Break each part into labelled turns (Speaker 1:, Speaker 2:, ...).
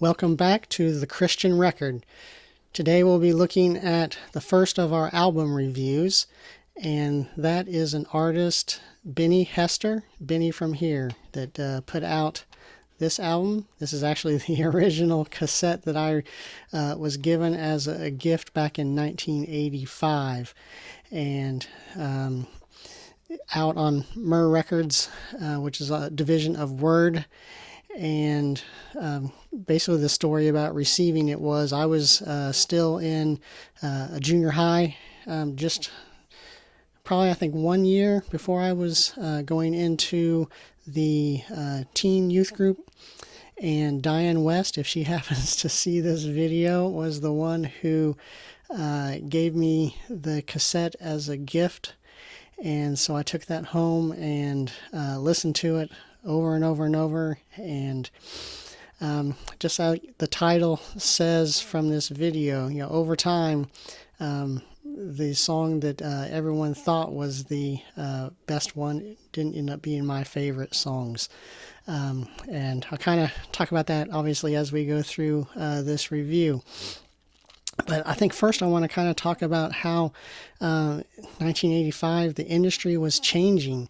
Speaker 1: Welcome back to The Christian Record. Today we'll be looking at the first of our album reviews, and that is an artist, Benny Hester, Benny from here, that put out this album. This is actually the original cassette that I was given as a gift back in 1985, and out on Myrrh Records, which is a division of Word. And basically the story about receiving it was I was still in a junior high, just probably I think 1 year before I was going into the teen youth group. And Diane West, if she happens to see this video, was the one who gave me the cassette as a gift. And so I took that home and listened to it over and over and over, and just like the title says from this video, over time, the song that everyone thought was the best one didn't end up being my favorite songs. And I'll kind of talk about that, obviously, as we go through this review. But I think first I want to kind of talk about how 1985, the industry was changing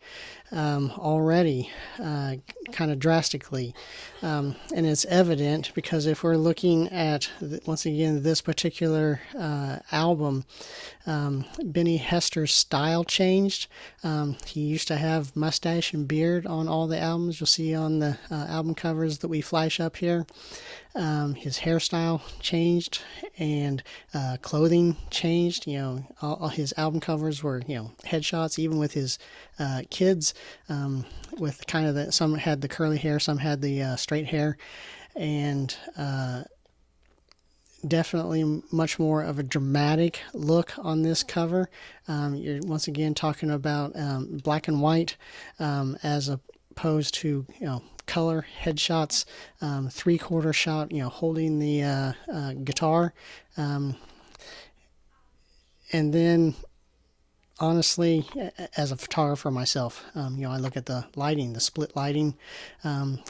Speaker 1: already kind of drastically. And it's evident because if we're looking at, once again, this particular album, Benny Hester's style changed. He used to have mustache and beard on all the albums. You'll see on the album covers that we flash up here. His hairstyle changed, and clothing changed. All his album covers were, headshots, even with his kids, with kind of some had the curly hair, some had the straight hair, and definitely much more of a dramatic look on this cover. You're once again talking about black and white as opposed to color headshots, 3/4 shot, holding the guitar, and then honestly, as a photographer myself, I look at the lighting, the split lighting,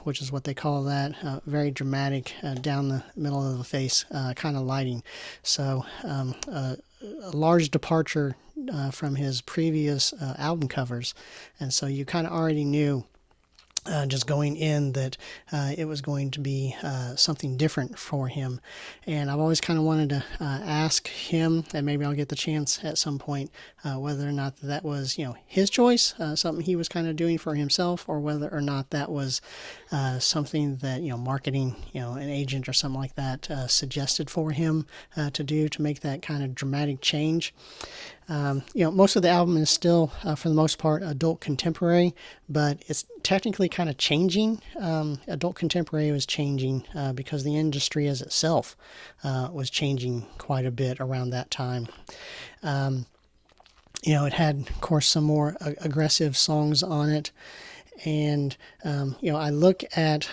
Speaker 1: which is what they call that, very dramatic, down the middle of the face kind of lighting. So a large departure from his previous album covers, and so you kind of already knew just going in that it was going to be something different for him. And I've always kind of wanted to ask him, and maybe I'll get the chance at some point, whether or not that was his choice, something he was kind of doing for himself, or whether or not that was something that marketing, an agent or something like that suggested for him to do to make that kind of dramatic change. Most of the album is still, for the most part, adult contemporary, but it's technically kind of changing. Adult contemporary was changing because the industry as itself was changing quite a bit around that time. It had, of course, some more aggressive songs on it, and I look at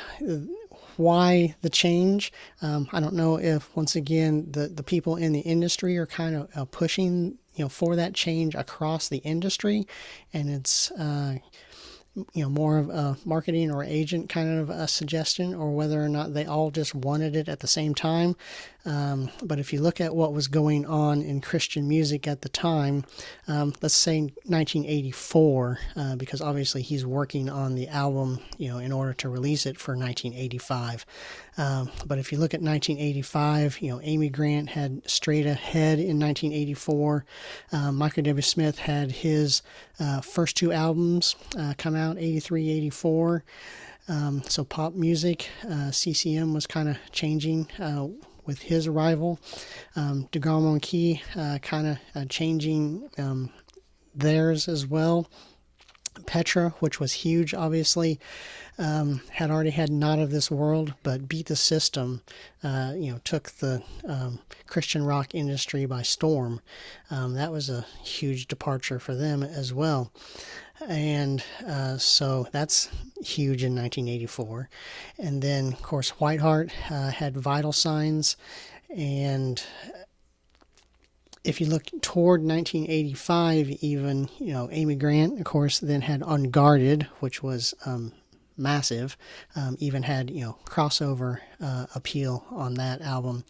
Speaker 1: why the change. I don't know if, once again, the people in the industry are kind of pushing for that change across the industry, and it's more of a marketing or agent kind of a suggestion, or whether or not they all just wanted it at the same time. But if you look at what was going on in Christian music at the time, let's say 1984, because obviously he's working on the album, in order to release it for 1985. But if you look at 1985, Amy Grant had Straight Ahead in 1984. Michael W. Smith had his first two albums come out, 83, 84. So pop music, CCM was kind of changing with his arrival. DeGarmo and Key kind of changing theirs as well. Petra, which was huge, obviously, had already had Not of This World, but Beat the System, took the Christian rock industry by storm. That was a huge departure for them as well. And so that's huge in 1984. And then, of course, Whiteheart had Vital Signs. And if you look toward 1985 even, Amy Grant, of course, then had Unguarded, which was massive. Even had crossover appeal on that album.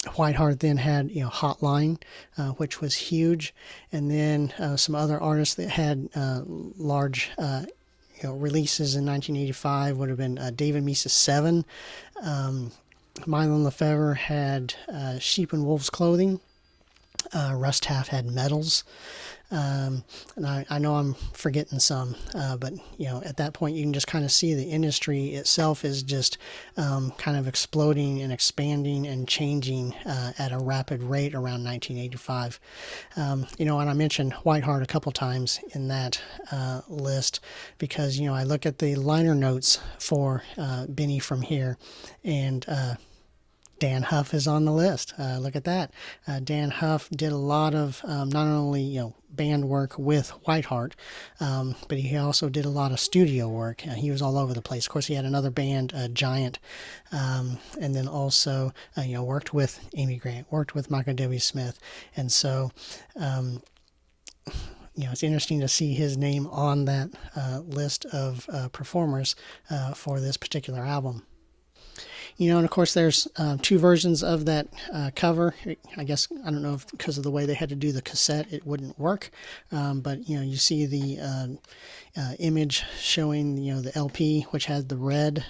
Speaker 1: Whiteheart then had Hotline, which was huge, and then some other artists that had large releases in 1985 would have been David Mises 7. Mylon Lefevre had Sheep and Wolves Clothing. Russ Taff had Metals. And I know I'm forgetting some, but at that point you can just kind of see the industry itself is just kind of exploding and expanding and changing at a rapid rate around 1985. And I mentioned Whiteheart a couple times in that list because I look at the liner notes for Benny from Here, and Dan Huff is on the list. Look at that. Dan Huff did a lot of not only band work with Whiteheart, but he also did a lot of studio work. He was all over the place. Of course, he had another band, Giant, and then also worked with Amy Grant, worked with Michael W. Smith, and so it's interesting to see his name on that list of performers for this particular album. And of course there's two versions of that cover. I guess, I don't know if because of the way they had to do the cassette it wouldn't work, but you see the image showing the LP, which had the red,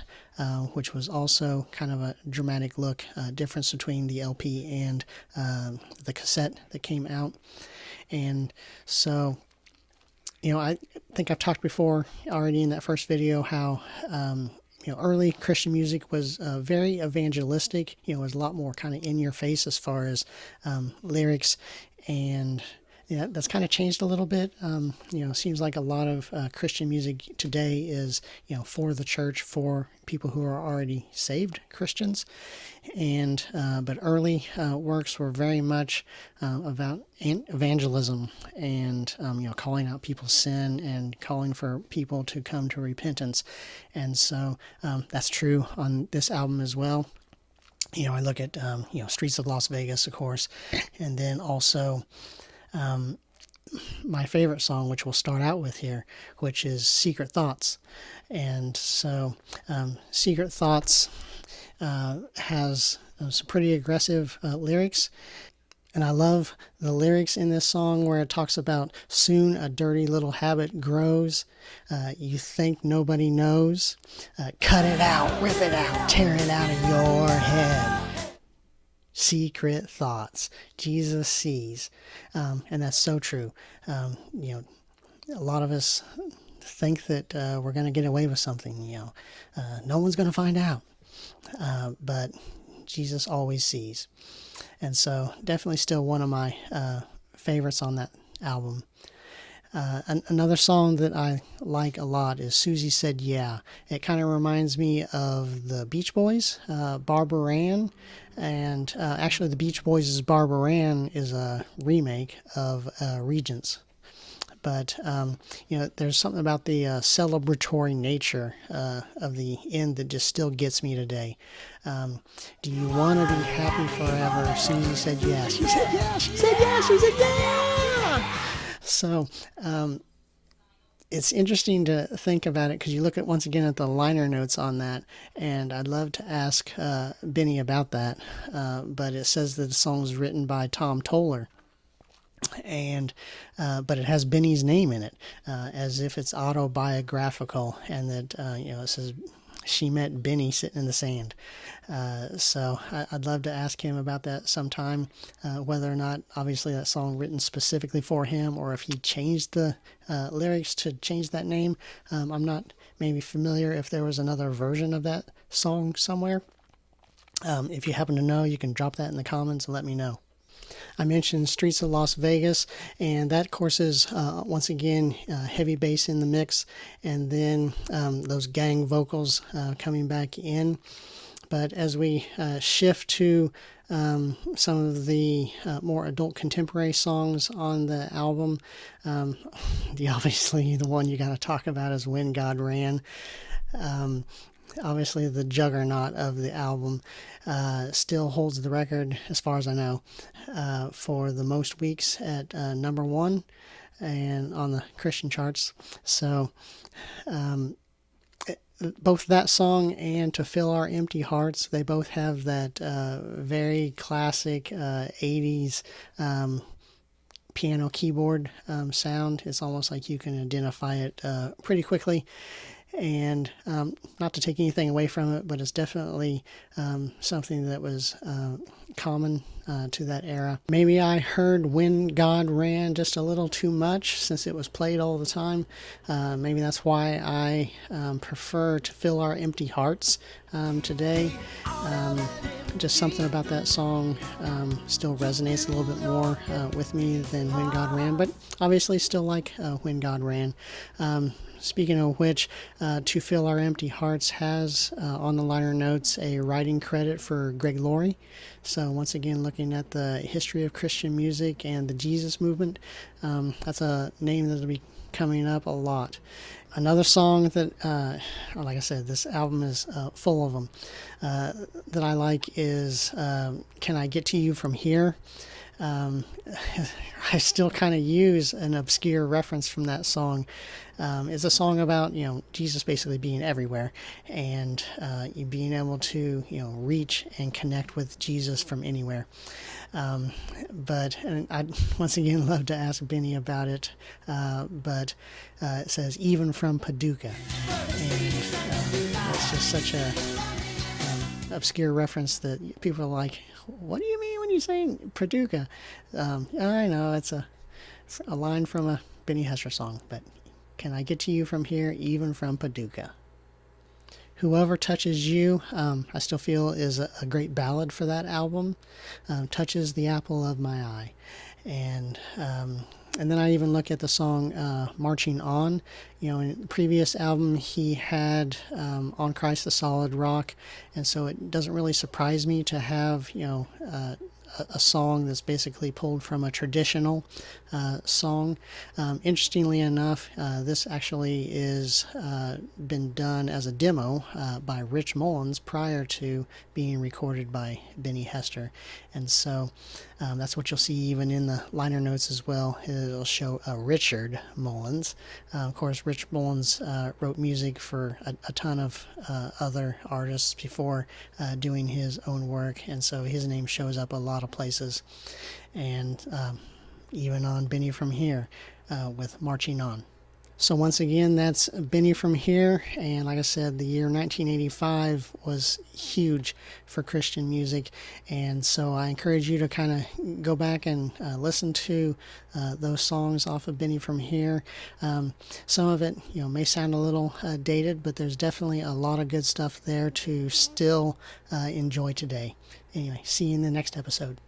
Speaker 1: which was also kind of a dramatic look difference between the LP and the cassette that came out. And so I think I've talked before already in that first video how early Christian music was very evangelistic. It was a lot more kind of in your face as far as lyrics, and that's kind of changed a little bit. It seems like a lot of Christian music today is for the church, for people who are already saved Christians, and but early works were very much about evangelism and calling out people's sin and calling for people to come to repentance, and so that's true on this album as well. I look at Streets of Las Vegas, of course, and then also my favorite song, which we'll start out with here, which is Secret Thoughts. And so Secret Thoughts has some pretty aggressive lyrics. And I love the lyrics in this song where it talks about soon a dirty little habit grows. You think nobody knows. Cut it out, rip it out, tear it out of your head. Secret thoughts. Jesus sees. And that's so true. A lot of us think that we're going to get away with something. No one's going to find out. But Jesus always sees. And so definitely still one of my favorites on that album. Another song that I like a lot is Susie Said Yeah. It kind of reminds me of the Beach Boys, Barbara Ann. And actually the Beach Boys' Barbara Ann is a remake of Regents. But, there's something about the celebratory nature of the end that just still gets me today. Do you want to be happy forever? Susie said yes. She said yes. She said yes. She said yeah. So it's interesting to think about it because you look at once again at the liner notes on that, and I'd love to ask Benny about that. But it says that the song was written by Tom Toller. And but it has Benny's name in it, as if it's autobiographical, and that it says she met Benny sitting in the sand. So I'd love to ask him about that sometime, whether or not obviously that song written specifically for him, or if he changed the lyrics to change that name. I'm not maybe familiar if there was another version of that song somewhere. If you happen to know, you can drop that in the comments and let me know. I mentioned Streets of Las Vegas, and that, of course, is once again heavy bass in the mix, and then those gang vocals coming back in. But as we shift to some of the more adult contemporary songs on the album, obviously the one you got to talk about is When God Ran. obviously the juggernaut of the album, still holds the record, as far as I know, for the most weeks at number one and on the Christian charts. So both that song and To Fill Our Empty Hearts, they both have that very classic 80s piano keyboard sound. It's almost like you can identify it pretty quickly. And not to take anything away from it, but it's definitely something that was common to that era. Maybe I heard When God Ran just a little too much since it was played all the time. Maybe that's why I prefer To Fill Our Empty Hearts today. Just something about that song still resonates a little bit more with me than When God Ran, but obviously still like When God Ran. Speaking of which, To Fill Our Empty Hearts has on the liner notes a writing credit for Greg Laurie. So once again, looking at the history of Christian music and the Jesus movement, that's a name that will be coming up a lot. Another song that, like I said, this album is full of them, that I like is Can I Get to You From Here? I still kind of use an obscure reference from that song. It's a song about, Jesus basically being everywhere and you being able to, reach and connect with Jesus from anywhere. And I'd once again love to ask Benny about it, but it says even from Paducah, and it's just such a obscure reference that people are like, what do you mean when you say Paducah? I know it's a line from a Benny Hester song, but can I get to you from here, even from Paducah? Whoever Touches You, I still feel is a great ballad for that album. Touches the apple of my eye. And then I even look at the song Marching On. In the previous album he had On Christ the Solid Rock, and so it doesn't really surprise me to have a song that's basically pulled from a traditional song. Interestingly enough, this actually is been done as a demo by Rich Mullins prior to being recorded by Benny Hester, and so that's what you'll see even in the liner notes as well. It'll show Richard Mullins. Of course, Rich Mullins wrote music for a ton of other artists before doing his own work, and so his name shows up a lot of places, and even on Benny From Here with Marching On. So once again, that's Benny From Here, and like I said, the year 1985 was huge for Christian music, and so I encourage you to kind of go back and listen to those songs off of Benny From Here. Some of it, may sound a little dated, but there's definitely a lot of good stuff there to still enjoy today. Anyway, see you in the next episode.